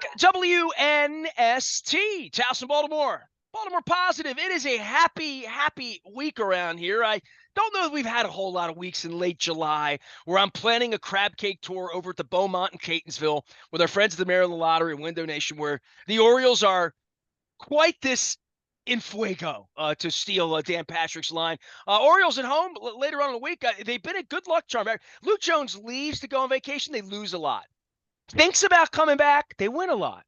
back. WNST, Towson, Baltimore. Baltimore positive. It is a happy week around here. I don't know that we've had a whole lot of weeks in late July where I'm planning a crab cake tour over at the Beaumont in Catonsville with our friends at the Maryland Lottery and Window Nation, where the Orioles are quite this in fuego, to steal Dan Patrick's line. Orioles at home later on in the week. They've been a good luck charm. Luke Jones leaves to go on vacation. They lose a lot. Thinks about coming back. They win a lot.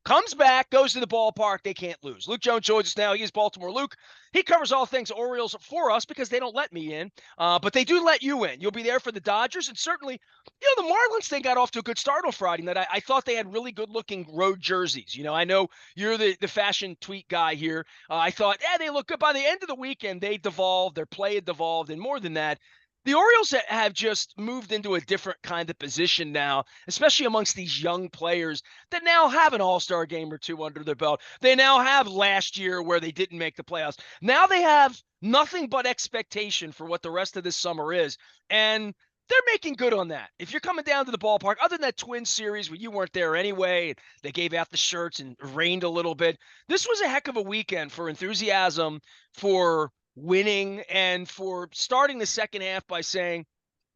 Comes back, goes to the ballpark. They can't lose. Luke Jones joins us now. He is Baltimore Luke. He covers all things Orioles for us because they don't let me in, but they do let you in. You'll be there for the Dodgers, and certainly, the Marlins thing got off to a good start on Friday night. I thought they had really good-looking road jerseys. I know you're the fashion tweet guy here. I thought, they look good. By the end of the weekend, they devolved. Their play had devolved, and more than that, the Orioles have just moved into a different kind of position now, especially amongst these young players that now have an all-star game or two under their belt. They now have last year where they didn't make the playoffs. Now they have nothing but expectation for what the rest of this summer is, and they're making good on that. If you're coming down to the ballpark, other than that Twins series where you weren't there anyway, they gave out the shirts and rained a little bit, this was a heck of a weekend for enthusiasm, for winning, and for starting the second half by saying,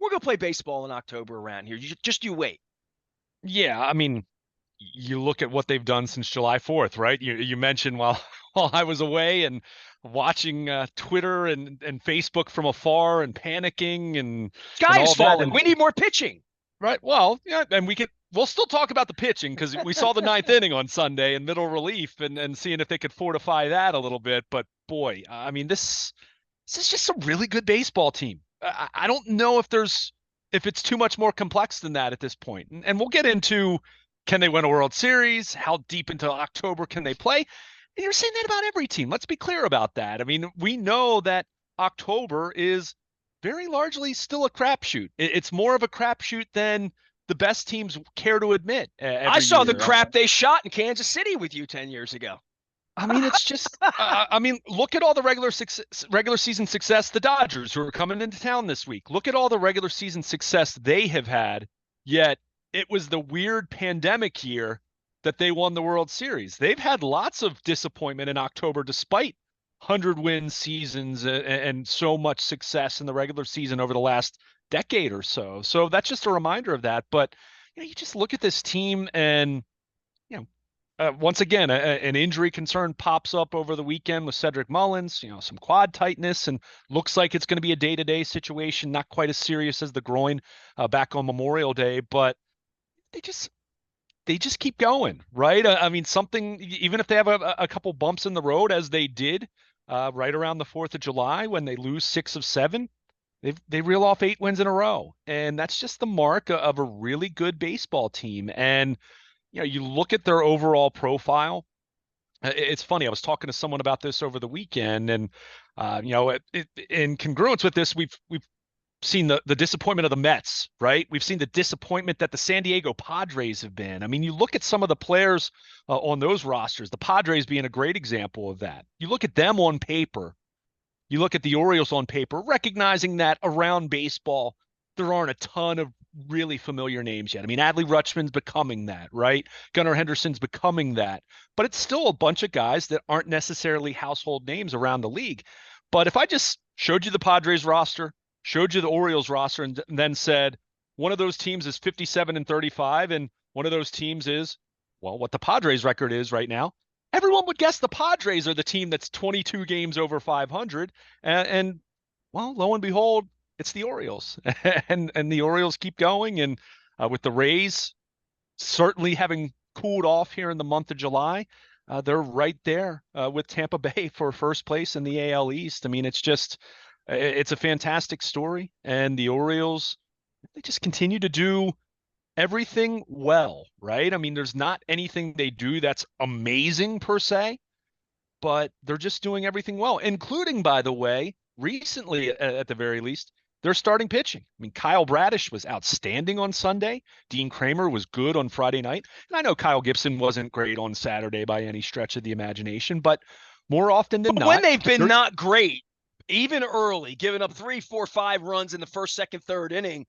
we're going to play baseball in October around here. You wait. Yeah, I mean, you look at what they've done since July 4th, right? You mentioned while I was away and watching Twitter and Facebook from afar and panicking and Sky all is that. falling. We need more pitching. Right. Well, yeah, and we'll still talk about the pitching because we saw the ninth inning on Sunday in middle relief and seeing if they could fortify that a little bit. But boy, I mean, this is just a really good baseball team. I don't know if it's too much more complex than that at this point. And we'll get into, can they win a World Series? How deep into October can they play? And you're saying that about every team. Let's be clear about that. I mean, we know that October is very largely still a crapshoot. It's more of a crapshoot than the best teams care to admit. I saw the crap they shot in Kansas City with you 10 years ago. I mean, it's just, look at all the regular season success, the Dodgers who are coming into town this week. Look at all the regular season success they have had, yet it was the weird pandemic year that they won the World Series. They've had lots of disappointment in October despite 100-win seasons and so much success in the regular season over the last decade or so. So that's just a reminder of that. But you just look at this team and once again, an injury concern pops up over the weekend with Cedric Mullins, some quad tightness, and looks like it's going to be a day-to-day situation, not quite as serious as the groin back on Memorial Day, but they just keep going, right? I mean, something, even if they have a couple bumps in the road, as they did right around the 4th of July when they lose 6 of 7, they reel off 8 wins in a row. And that's just the mark of a really good baseball team. And you look at their overall profile. It's funny. I was talking to someone about this over the weekend, and in congruence with this, we've seen the disappointment of the Mets, right? We've seen the disappointment that the San Diego Padres have been. I mean, you look at some of the players on those rosters, the Padres being a great example of that. You look at them on paper. You look at the Orioles on paper, recognizing that around baseball, there aren't a ton of really familiar names yet. I mean, Adley Rutschman's becoming that, right? Gunnar Henderson's becoming that. But it's still a bunch of guys that aren't necessarily household names around the league. But if I just showed you the Padres roster, showed you the Orioles roster, and then said one of those teams is 57-35, and one of those teams is, well, what the Padres record is right now, everyone would guess the Padres are the team that's 22 games over 500. And well, lo and behold, it's the Orioles, and the Orioles keep going. And with the Rays certainly having cooled off here in the month of July, they're right there with Tampa Bay for first place in the AL East. I mean, it's a fantastic story. And the Orioles, they just continue to do everything well, right? I mean, there's not anything they do that's amazing per se, but they're just doing everything well, including, by the way, recently, at the very least, they're starting pitching. I mean, Kyle Bradish was outstanding on Sunday. Dean Kramer was good on Friday night. And I know Kyle Gibson wasn't great on Saturday by any stretch of the imagination, but more often than not, when they've been not great, even early, giving up 3, 4, 5 runs in the first, second, third inning,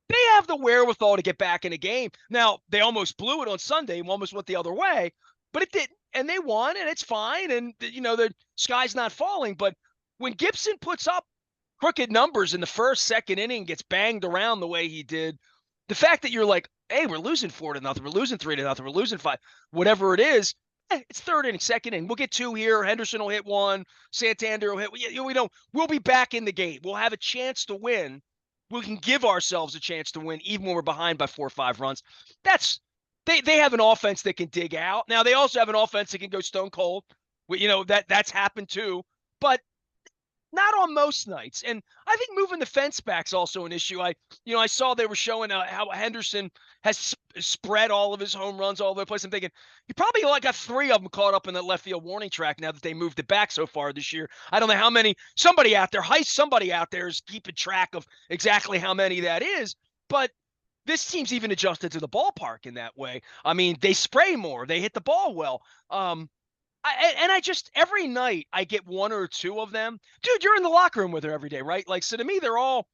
they have the wherewithal to get back in the game. Now, they almost blew it on Sunday and almost went the other way, but it didn't. And they won, and it's fine. And, the sky's not falling. But when Gibson puts up crooked numbers in the first, second inning, gets banged around the way he did, the fact that you're like, hey, we're losing 4-0, we're losing 3-0, we're losing 5, whatever it is, it's third inning, second inning. We'll get 2 here. Henderson will hit 1. Santander will hit. We don't. We'll be back in the game. We'll have a chance to win. We can give ourselves a chance to win even when we're behind by 4 or 5 runs. They have an offense that can dig out. Now they also have an offense that can go stone cold. That's happened too. But not on most nights. And I think moving the fence back's also an issue. I saw they were showing how Henderson has spread all of his home runs all over the place. I'm thinking you probably got 3 of them caught up in the left field warning track now that they moved it back so far this year. I don't know how many. Somebody out there is keeping track of exactly how many that is. But this team's even adjusted to the ballpark in that way. I mean, they spray more. They hit the ball well. I just every night I get 1 or 2 of them. Dude, you're in the locker room with her every day, right? Like, so to me, they're all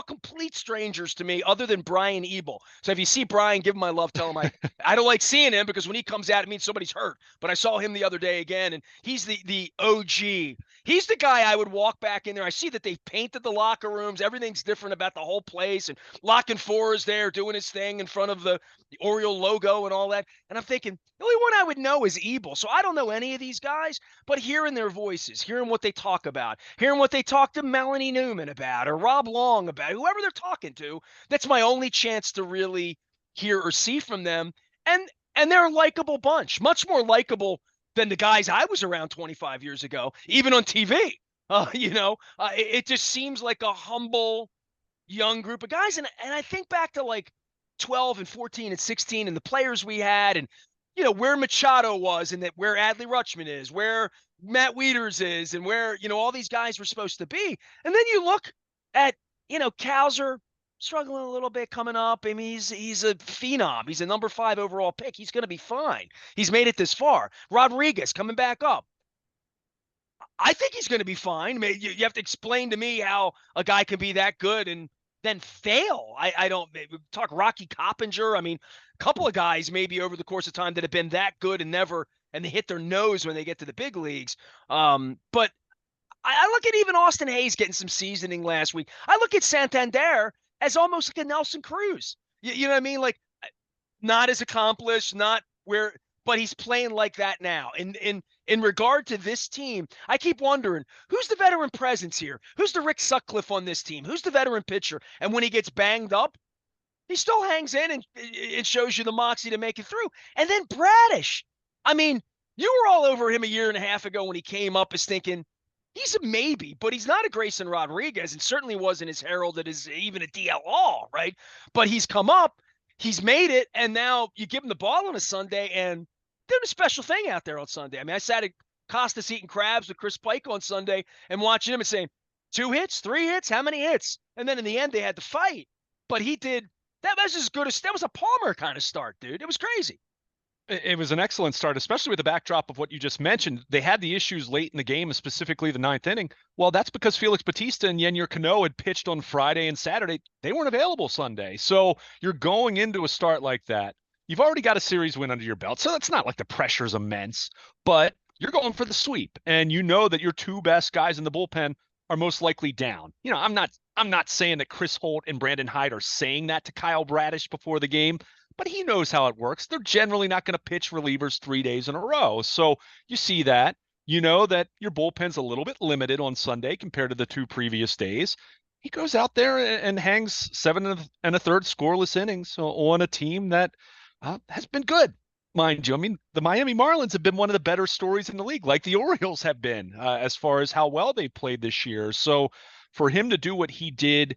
complete strangers to me, other than Brian Ebel. So if you see Brian, give him my love. Tell him I don't like seeing him because when he comes out, it means somebody's hurt. But I saw him the other day again, and he's the OG. He's the guy I would walk back in there. I see that they've painted the locker rooms. Everything's different about the whole place. And Lock and Four is there doing his thing in front of the Oriole logo and all that. And I'm thinking, the only one I would know is Ebel. So I don't know any of these guys, but hearing their voices, hearing what they talk about, hearing what they talk to Melanie Newman about or Rob Long about, whoever they're talking to, that's my only chance to really hear or see from them. And they're a likable bunch, much more likable than the guys I was around 25 years ago, even on TV. It just seems like a humble, young group of guys. And I think back to like 12 and 14 and 16 and the players we had and, where Machado was and where Adley Rutschman is, where Matt Wieters is and where, all these guys were supposed to be. And then you look at, Cowser struggling a little bit coming up. I mean, he's a phenom. He's a number 5 overall pick. He's going to be fine. He's made it this far. Rodriguez coming back up. I think he's going to be fine. You have to explain to me how a guy can be that good and then fail. I don't talk Rocky Coppinger. I mean, a couple of guys maybe over the course of time that have been that good and they hit their nose when they get to the big leagues. But I look at even Austin Hayes getting some seasoning last week. I look at Santander as almost like a Nelson Cruz. You know what I mean? Like, not as accomplished, but he's playing like that now. In regard to this team, I keep wondering, who's the veteran presence here? Who's the Rick Sutcliffe on this team? Who's the veteran pitcher? And when he gets banged up, he still hangs in and it shows you the moxie to make it through. And then Bradish. I mean, you were all over him a year and a half ago when he came up as thinking, he's a maybe, but he's not a Grayson Rodriguez and certainly wasn't as heralded as even a DL, right? But he's come up, he's made it, and now you give him the ball on a Sunday and doing a special thing out there on Sunday. I mean, I sat at Costas eating crabs with Chris Pike on Sunday and watching him and saying, 2 hits, 3 hits, how many hits? And then in the end, they had to fight. But he did, that was as good as, that was a Palmer kind of start, dude. It was crazy. It was an excellent start, especially with the backdrop of what you just mentioned. They had the issues late in the game, specifically the 9th inning. Well, that's because Felix Bautista and Yennier Cano had pitched on Friday and Saturday. They weren't available Sunday. So you're going into a start like that. You've already got a series win under your belt. So it's not like the pressure's immense, but you're going for the sweep. And you know that your 2 best guys in the bullpen are most likely down. I'm not saying that Chris Holt and Brandon Hyde are saying that to Kyle Bradish before the game, but he knows how it works. They're generally not going to pitch relievers 3 days in a row. So you see that. You know that your bullpen's a little bit limited on Sunday compared to the 2 previous days. He goes out there and hangs 7 1/3 scoreless innings on a team that has been good, mind you. I mean, the Miami Marlins have been one of the better stories in the league, like the Orioles have been, as far as how well they played this year. So for him to do what he did,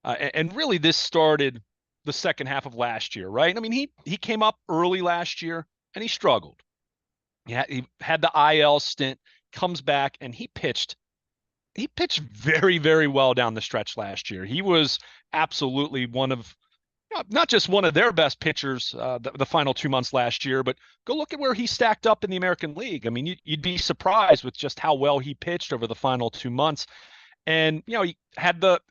and really this started the second half of last year, right? I mean, he came up early last year and he struggled. Yeah, he had the IL stint, comes back, and he pitched very, very well down the stretch last year. He was absolutely one of, not just one of their best pitchers the final 2 months last year, but go look at where he stacked up in the American League. I mean, you'd be surprised with just how well he pitched over the final 2 months. And he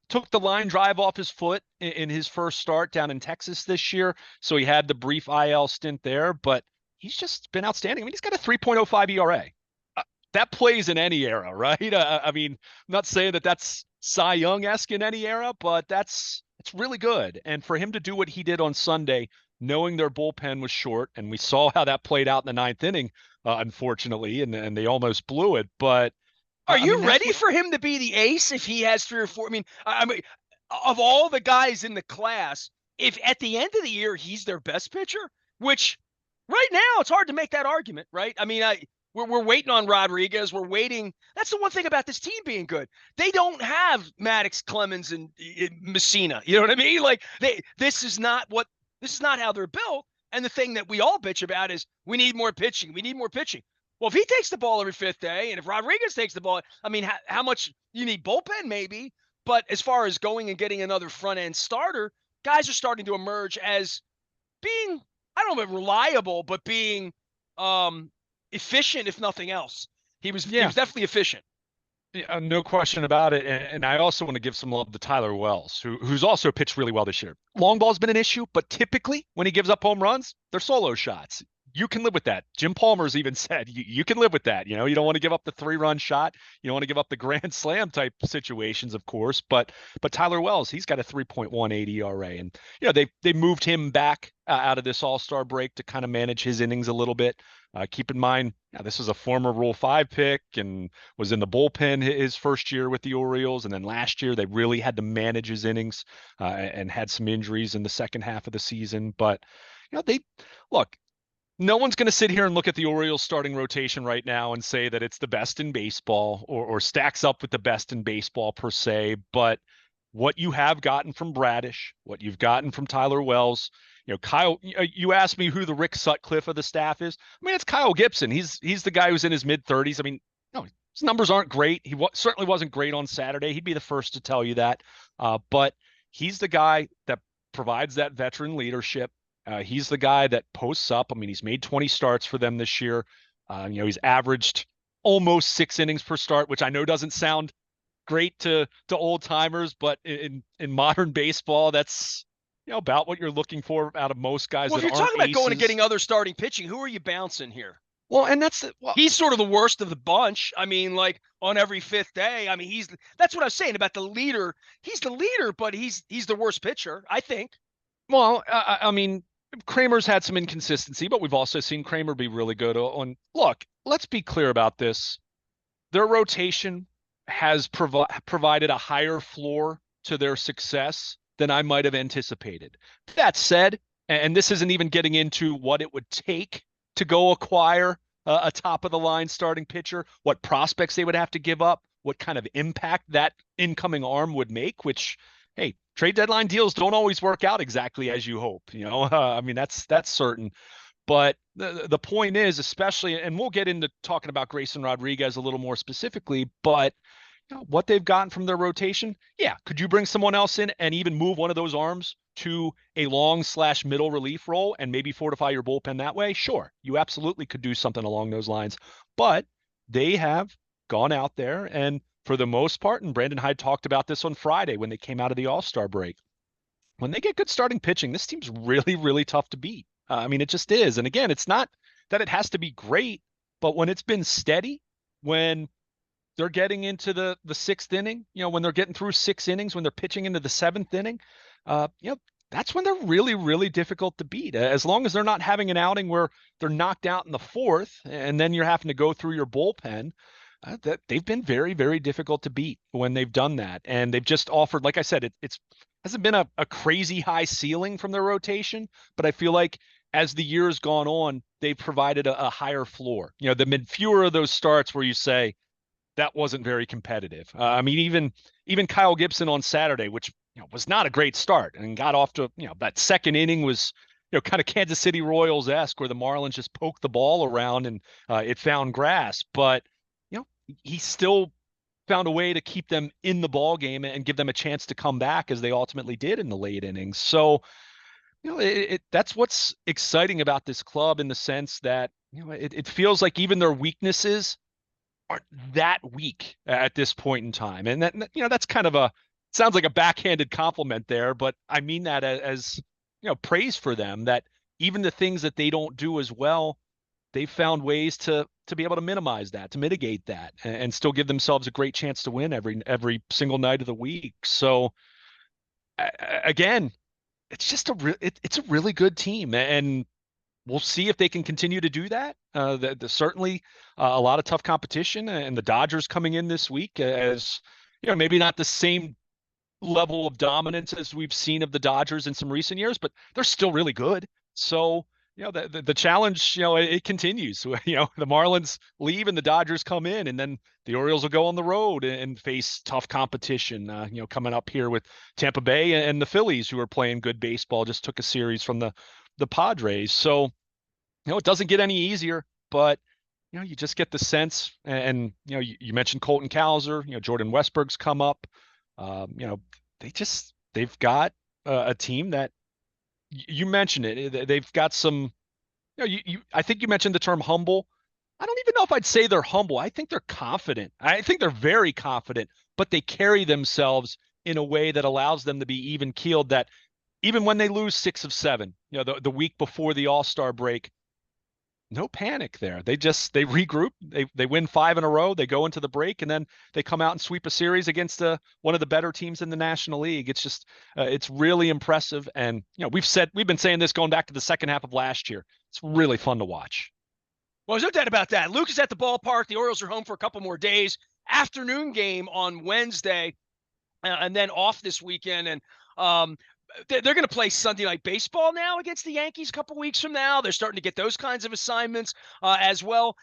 took the line drive off his foot in his first start down in Texas this year. So he had the brief IL stint there, but he's just been outstanding. I mean, he's got a 3.05 ERA. That plays in any era, right? I mean, I'm not saying that that's Cy Young-esque in any era, but it's really good. And for him to do what he did on Sunday, knowing their bullpen was short, and we saw how that played out in the ninth inning, unfortunately, and they almost blew it. But Are I mean, you that's ready what. for him to be the ace if he has 3 or 4? I mean, of all the guys in the class, if at the end of the year he's their best pitcher, which right now it's hard to make that argument, right? I mean, we're waiting on Rodriguez. We're waiting. That's the one thing about this team being good. They don't have Maddox, Clemens, and Messina. You know what I mean? Like this is not how they're built. And the thing that we all bitch about is we need more pitching. We need more pitching. Well, if he takes the ball every fifth day, and if Rodriguez takes the ball, I mean, how much you need bullpen maybe, but as far as going and getting another front end starter, guys are starting to emerge as being, I don't know if reliable, but being efficient, if nothing else. He Yeah, was definitely efficient. yeah, no question about it. And I also want to give some love to Tyler Wells, who's also pitched really well this year. Long ball's been an issue, but typically when he gives up home runs, they're solo shots. You can live with that. Jim Palmer's even said you can live with that. You don't want to give up the 3-run shot. You don't want to give up the grand slam type situations, of course. But Tyler Wells, he's got a 3.18 ERA, and they moved him back out of this All-Star break to kind of manage his innings a little bit. Keep in mind, this is a former Rule 5 pick and was in the bullpen his first year with the Orioles, and then last year they really had to manage his innings and had some injuries in the second half of the season. But they look. No one's going to sit here and look at the Orioles starting rotation right now and say that it's the best in baseball or stacks up with the best in baseball per se. But what you have gotten from Bradish, what you've gotten from Tyler Wells, Kyle, you asked me who the Rick Sutcliffe of the staff is. I mean, it's Kyle Gibson. He's the guy who's in his mid 30s. I mean, no, his numbers aren't great. He certainly wasn't great on Saturday. He'd be the first to tell you that. But he's the guy that provides that veteran leadership. He's the guy that posts up. I mean, he's made 20 starts for them this year. He's averaged almost 6 innings per start, which I know doesn't sound great to old timers, but in modern baseball, that's about what you're looking for out of most guys Well, if that you're aren't talking about going and aces. getting other starting pitching, who are you bouncing here? Well, and well, He's sort of the worst of the bunch. I mean, like on every fifth day. I mean, that's what I was saying about the leader. He's the leader, but he's the worst pitcher, I think. well, I mean, Kramer's had some inconsistency, but we've also seen Kramer be really good on. Look, let's be clear about this. Their rotation has provided a higher floor to their success than I might have anticipated. That said, and this isn't even getting into what it would take to go acquire a top of the line starting pitcher, what prospects they would have to give up, what kind of impact that incoming arm would make, which, hey, trade deadline deals don't always work out exactly as you hope. I mean, that's certain. But the point is, especially, and we'll get into talking about Grayson Rodriguez a little more specifically, but what they've gotten from their rotation, yeah, could you bring someone else in and even move one of those arms to a long/middle relief role and maybe fortify your bullpen that way? Sure, you absolutely could do something along those lines. But they have gone out there and for the most part, and Brandon Hyde talked about this on Friday when they came out of the All-Star break, when they get good starting pitching, this team's really, really tough to beat. I mean, it just is. And again, it's not that it has to be great, but when it's been steady, when they're getting into the sixth inning, when they're getting through 6 innings, when they're pitching into the seventh inning, uh, you know, that's when they're really, really difficult to beat. As long as they're not having an outing where they're knocked out in the fourth, and then you're having to go through your bullpen. That they've been very, very difficult to beat when they've done that, and they've just offered, like I said, it's hasn't been a crazy high ceiling from their rotation, but I feel like as the years gone on, they've provided a higher floor. The mid fewer of those starts where you say that wasn't very competitive. I mean, even Kyle Gibson on Saturday, which was not a great start and got off to that second inning was kind of Kansas City Royals-esque where the Marlins just poked the ball around and it found grass, but he still found a way to keep them in the ball game and give them a chance to come back as they ultimately did in the late innings. So, that's what's exciting about this club in the sense that, it feels like even their weaknesses aren't that weak at this point in time. And that, that's kind of sounds like a backhanded compliment there, but I mean that as praise for them, that even the things that they don't do as well, they've found ways to be able to minimize that, to mitigate that, and still give themselves a great chance to win every single night of the week. So again, it's just it's a really good team, and we'll see if they can continue to do that. Certainly a lot of tough competition, and the Dodgers coming in this week as maybe not the same level of dominance as we've seen of the Dodgers in some recent years, but they're still really good. So, the challenge, it continues. The Marlins leave and the Dodgers come in, and then the Orioles will go on the road and face tough competition, coming up here with Tampa Bay and the Phillies, who are playing good baseball, just took a series from the Padres. So, it doesn't get any easier, but you just get the sense, and you mentioned Colton Cowser, Jordan Westberg's come up. They've got a team that you mentioned it. They've got some, I think you mentioned the term humble. I don't even know if I'd say they're humble. I think they're confident. I think they're very confident, but they carry themselves in a way that allows them to be even keeled, that even when they lose 6 of 7, the week before the All-Star break, no panic there. They regroup. They win 5 in a row. They go into the break, and then they come out and sweep a series against one of the better teams in the National League. It's just it's really impressive. And we've been saying this going back to the second half of last year. It's really fun to watch. Well, there's no doubt about that. Luke is at the ballpark. The Orioles are home for a couple more days. Afternoon game on Wednesday, and then off this weekend. And they're going to play Sunday Night Baseball now against the Yankees a couple weeks from now. They're starting to get those kinds of assignments as well.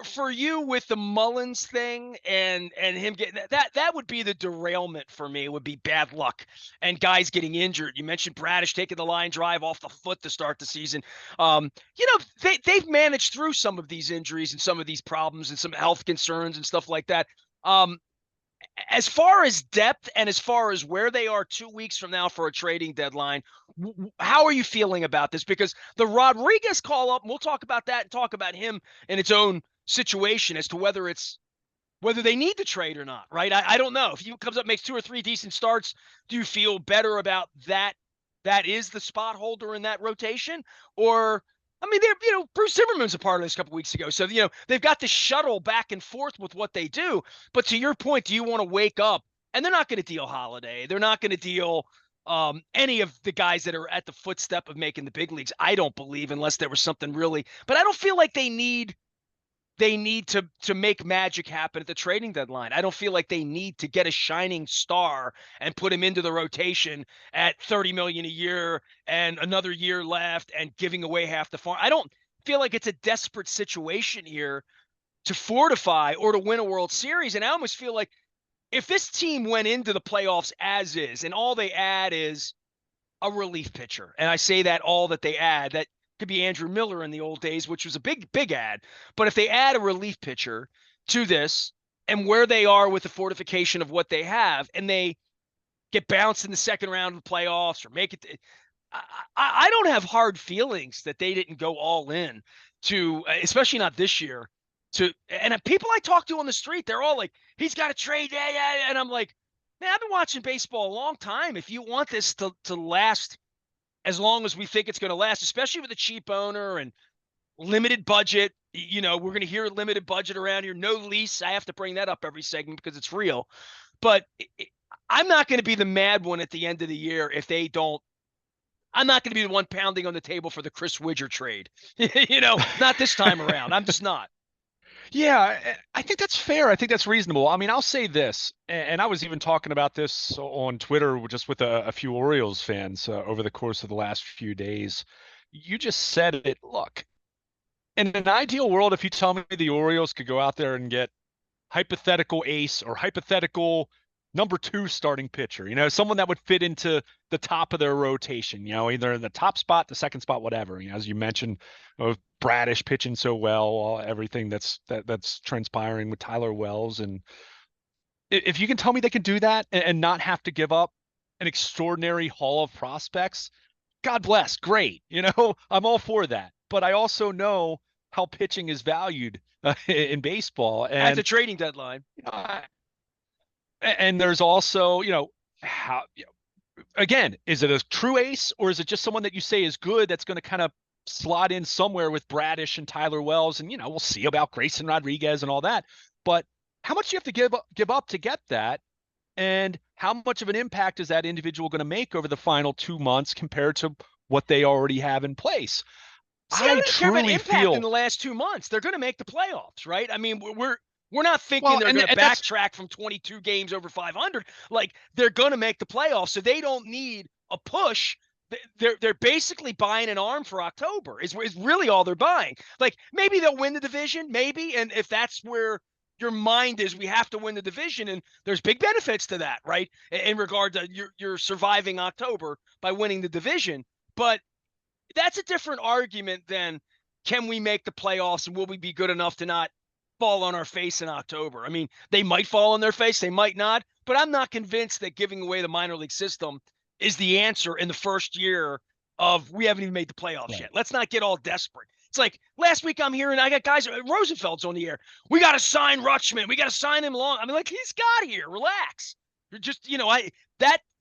For you with the Mullins thing and him getting that would be the derailment for me. It would be bad luck and guys getting injured. You mentioned Bradish taking the line drive off the foot to start the season. They've managed through some of these injuries and some of these problems and some health concerns and stuff like that. As far as depth and as far as where they are 2 weeks from now for a trading deadline, how are you feeling about this? Because the Rodriguez call up, and we'll talk about that and talk about him in its own situation as to whether they need to trade or not, right? I don't know. If he comes up, makes 2 or 3 decent starts, do you feel better about that? That is the spot holder in that rotation? Or I mean, Bruce Zimmerman's a part of this a couple weeks ago. So, they've got to shuttle back and forth with what they do. But to your point, do you want to wake up? And they're not going to deal Holiday. They're not going to deal any of the guys that are at the footstep of making the big leagues. I don't believe, unless there was something really. But I don't feel like they need to make magic happen at the trading deadline. I don't feel like they need to get a shining star and put him into the rotation at $30 million a year and another year left and giving away half the farm. I don't feel like it's a desperate situation here to fortify or to win a World Series. And I almost feel like if this team went into the playoffs as is, and all they add is a relief pitcher, and I say that all that they add, that could be Andrew Miller in the old days, which was a big add. But if they add a relief pitcher to this and where they are with the fortification of what they have, and they get bounced in the second round of the playoffs or make it, I don't have hard feelings that they didn't go all in to, especially not this year. And people I talk to on the street, they're all like, he's got to trade. Yeah. And I'm like, man, I've been watching baseball a long time. If you want this to last as long as we think it's going to last, especially with a cheap owner and limited budget. We're going to hear limited budget around here. No lease. I have to bring that up every segment because it's real. But I'm not going to be the mad one at the end of the year if they don't. I'm not going to be the one pounding on the table for the Chris Widger trade. Not this time around. I'm just not. Yeah, I think that's fair. I think that's reasonable. I mean, I'll say this, and I was even talking about this on Twitter just with a few Orioles fans over the course of the last few days. You just said it. Look, in an ideal world, if you tell me the Orioles could go out there and get hypothetical ace or hypothetical number 2 starting pitcher, someone that would fit into the top of their rotation, either in the top spot, the second spot, whatever. As you mentioned, Bradish pitching so well, everything that's transpiring with Tyler Wells. And if you can tell me they can do that and not have to give up an extraordinary haul of prospects, God bless, great. I'm all for that. But I also know how pitching is valued in baseball. At the And trading deadline. and there's also, how, again, is it a true ace, or is it just someone that you say is good that's going to kind of slot in somewhere with Bradish and Tyler Wells? And, we'll see about Grayson Rodriguez and all that. But how much do you have to give up to get that? And how much of an impact is that individual going to make over the final 2 months compared to what they already have in place? See, I don't I even care about truly impact in feel the last 2 months. They're going to make the playoffs, right? I mean, we're not thinking well, they're and, going to and that's backtrack from 22 games over 500. Like, they're going to make the playoffs, so they don't need a push. They're basically buying an arm for October. Is really all they're buying. Like, maybe they'll win the division, maybe, and if that's where your mind is, we have to win the division, and there's big benefits to that, right? In regard to you're surviving October by winning the division, but that's a different argument than can we make the playoffs and will we be good enough to not fall on our face in October? I mean, they might fall on their face, they might not, but I'm not convinced that giving away the minor league system is the answer in the first year of we haven't even made the playoffs yet. Let's not get all desperate. It's like last week I'm hearing I got guys, Rosenfeld's on the air. We got to sign Rutschman. We got to sign him long. I mean, like, he's got here. Relax. You're just,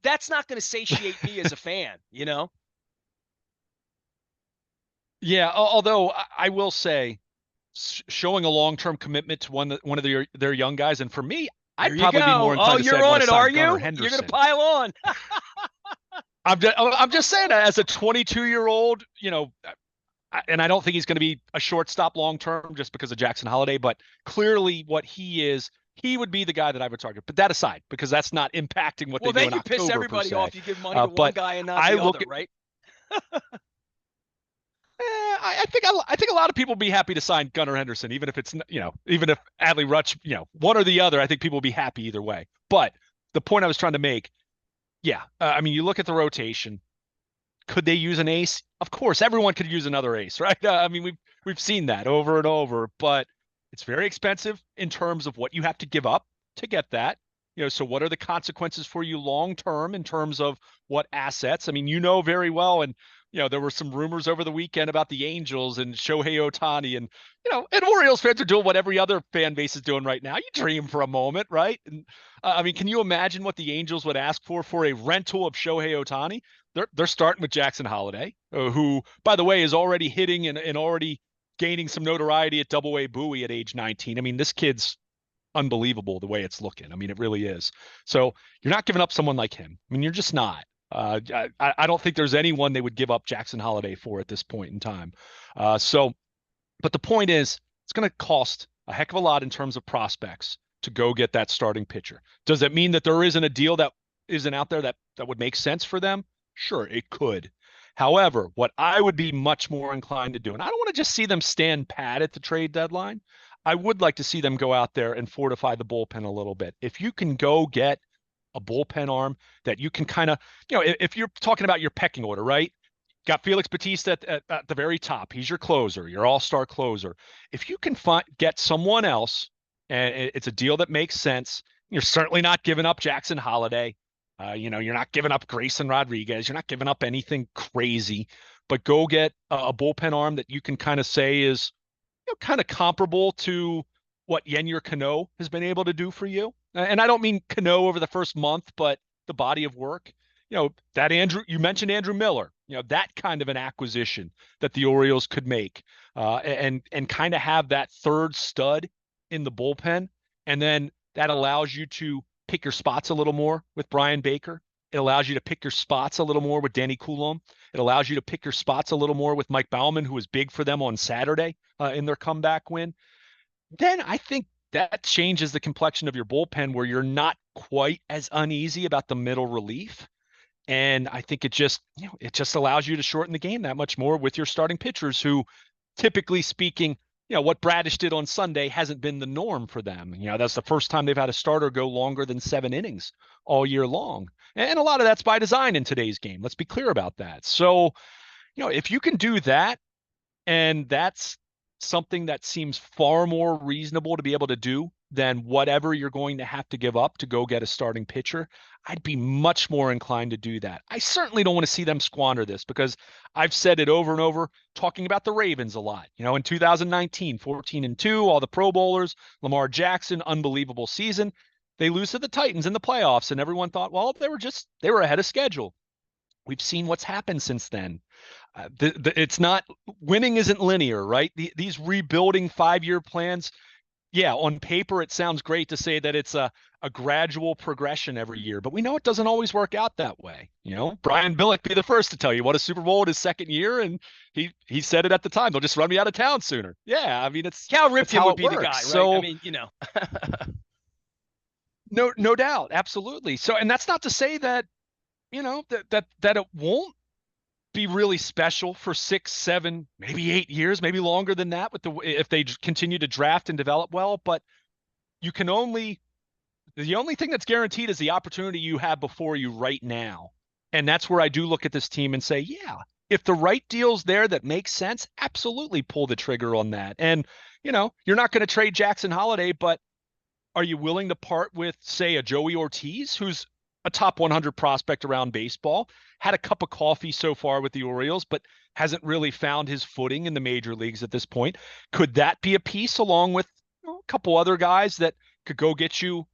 that's not going to satiate me as a fan. Yeah, although I will say, showing a long-term commitment to one of their young guys, and for me, There I'd you probably be go. more Oh, inclined to say you're I'd on want to it, sign are Gunnar you? You're going to Henderson. pile on. I'm just saying that as a 22-year-old, and I don't think he's going to be a shortstop long-term just because of Jackson Holiday, but clearly what he is, he would be the guy that I would target. But that aside, because that's not impacting what Well, they do then in you piss October per everybody se. off. You give money to one But guy and not I the look other, at right? I think a lot of people will be happy to sign Gunnar Henderson, even if it's even if Adley Rutsch, one or the other. I think people will be happy either way. But the point I was trying to make, yeah, I mean, you look at the rotation. Could they use an ace? Of course, everyone could use another ace, right? I mean, we've seen that over and over, but it's very expensive in terms of what you have to give up to get that. So what are the consequences for you long term in terms of what assets? I mean, very well, and there were some rumors over the weekend about the Angels and Shohei Ohtani, and Orioles fans are doing what every other fan base is doing right now. You dream for a moment, right? And I mean, can you imagine what the Angels would ask for a rental of Shohei Ohtani? They're starting with Jackson Holiday, who, by the way, is already hitting and already gaining some notoriety at Double-A Bowie at age 19. I mean, this kid's unbelievable the way it's looking. I mean, it really is. So you're not giving up someone like him. I mean, you're just not. I don't think there's anyone they would give up Jackson Holiday for at this point in time. But the point is, it's going to cost a heck of a lot in terms of prospects to go get that starting pitcher. Does it mean that there isn't a deal that isn't out there that would make sense for them? Sure, it could. However, what I would be much more inclined to do, and I don't want to just see them stand pat at the trade deadline. I would like to see them go out there and fortify the bullpen a little bit. If you can go get a bullpen arm that you can kind of, if you're talking about your pecking order, right? Got Felix Bautista at the very top. He's your closer, your all-star closer. If you can get someone else, and it's a deal that makes sense, you're certainly not giving up Jackson Holiday. You're not giving up Grayson Rodriguez. You're not giving up anything crazy, but go get a bullpen arm that you can kind of say is kind of comparable to what Yennier Cano has been able to do for you. And I don't mean Cano over the first month, but the body of work. You mentioned Andrew Miller, that kind of an acquisition that the Orioles could make and kind of have that third stud in the bullpen. And then that allows you to pick your spots a little more with Brian Baker. It allows you to pick your spots a little more with Danny Coulomb. It allows you to pick your spots a little more with Mike Baumann, who was big for them on Saturday in their comeback win. Then I think that changes the complexion of your bullpen where you're not quite as uneasy about the middle relief. And I think it just allows you to shorten the game that much more with your starting pitchers who, typically speaking, what Bradish did on Sunday hasn't been the norm for them. That's the first time they've had a starter go longer than 7 innings all year long. And a lot of that's by design in today's game. Let's be clear about that. So, if you can do that, and that's something that seems far more reasonable to be able to do than whatever you're going to have to give up to go get a starting pitcher, I'd be much more inclined to do that. I certainly don't want to see them squander this because I've said it over and over, talking about the Ravens a lot. In 2019, 14-2, all the Pro Bowlers, Lamar Jackson, unbelievable season. They lose to the Titans in the playoffs, and everyone thought, well, they were ahead of schedule. We've seen what's happened since then. It's not, winning isn't linear, right? These rebuilding 5-year plans, yeah, on paper, it sounds great to say that it's a gradual progression every year, but we know it doesn't always work out that way. Brian Billick be the first to tell you what a Super Bowl in his second year, and he said it at the time. They'll just run me out of town sooner. Yeah, I mean, Cal Ripken would it be the works. guy, right? So, I mean, no doubt, absolutely. So, and that's not to say that that it won't be really special for 6, 7, maybe 8 years, maybe longer than that if they continue to draft and develop well. But the only thing that's guaranteed is the opportunity you have before you right now. And that's where I do look at this team and say, yeah, if the right deal's there that makes sense, absolutely pull the trigger on that. And, you're not going to trade Jackson Holiday, but are you willing to part with, say, a Joey Ortiz, who's a top 100 prospect around baseball, had a cup of coffee so far with the Orioles, but hasn't really found his footing in the major leagues at this point? Could that be a piece along with a couple other guys that could go get you,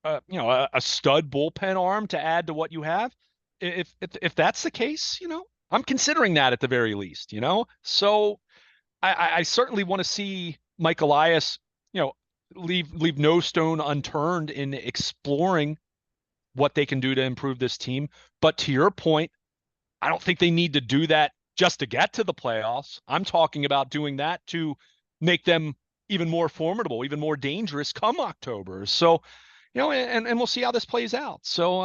a stud bullpen arm to add to what you have? If that's the case, I'm considering that at the very least, So I certainly want to see Mike Elias, leave no stone unturned in exploring what they can do to improve this team. But to your point, I don't think they need to do that just to get to the playoffs. I'm talking about doing that to make them even more formidable, even more dangerous come October. So, and we'll see how this plays out. So,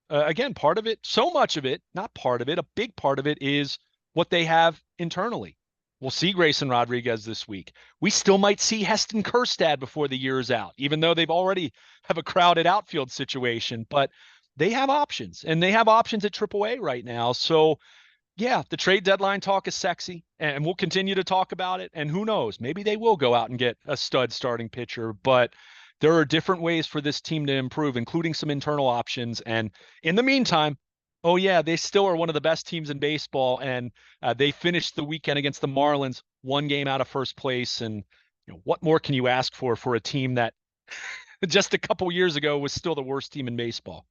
again, part of it, so much of it, not part of it, a big part of it is what they have internally. We'll see Grayson Rodriguez this week. We still might see Heston Kjerstad before the year is out, even though they've already have a crowded outfield situation. But they have options, and they have options at AAA right now. So, yeah, the trade deadline talk is sexy, and we'll continue to talk about it. And who knows, maybe they will go out and get a stud starting pitcher. But there are different ways for this team to improve, including some internal options. And in the meantime, oh yeah, they still are one of the best teams in baseball, and they finished the weekend against the Marlins 1 game out of first place. And what more can you ask for a team that just a couple years ago was still the worst team in baseball?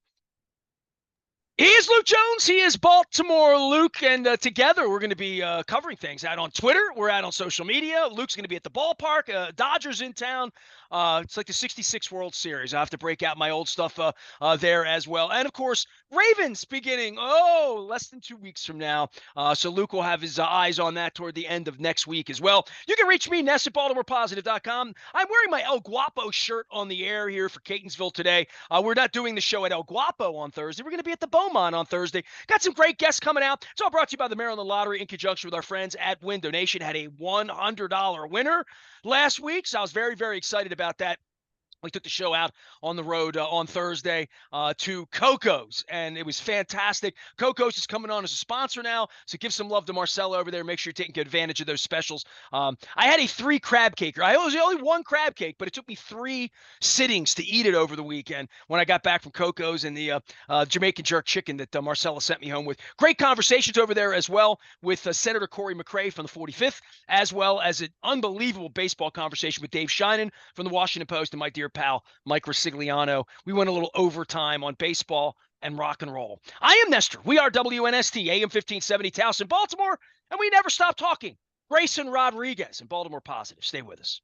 He is Luke Jones. He is Baltimore Luke. And together we're going to be covering things out on Twitter. We're out on social media. Luke's going to be at the ballpark. Dodgers in town. It's like the 66 World Series. I have to break out my old stuff there as well. And, of course, Ravens beginning, less than 2 weeks from now. So Luke will have his eyes on that toward the end of next week as well. You can reach me, Ness at BaltimorePositive.com. I'm wearing my El Guapo shirt on the air here for Catonsville today. We're not doing the show at El Guapo on Thursday. We're going to be at the Beaumont on Thursday. Got some great guests coming out. It's all brought to you by the Maryland Lottery in conjunction with our friends at Win Donation. Had a $100 winner last week, so I was very, very excited about that. We took the show out on the road on Thursday to Coco's, and it was fantastic. Coco's is coming on as a sponsor now, so give some love to Marcella over there. Make sure you're taking good advantage of those specials. I had a 3 crab caker. I was only 1 crab cake, but it took me 3 sittings to eat it over the weekend when I got back from Coco's and the Jamaican jerk chicken that Marcella sent me home with. Great conversations over there as well with Senator Corey McRae from the 45th, as well as an unbelievable baseball conversation with Dave Sheinin from the Washington Post and my dear pal Mike Rosigliano. We went a little overtime on baseball and rock and roll. I am Nestor. We are WNST AM 1570 Towson, Baltimore, and we never stop talking. Grayson Rodriguez and Baltimore Positive. Stay with us.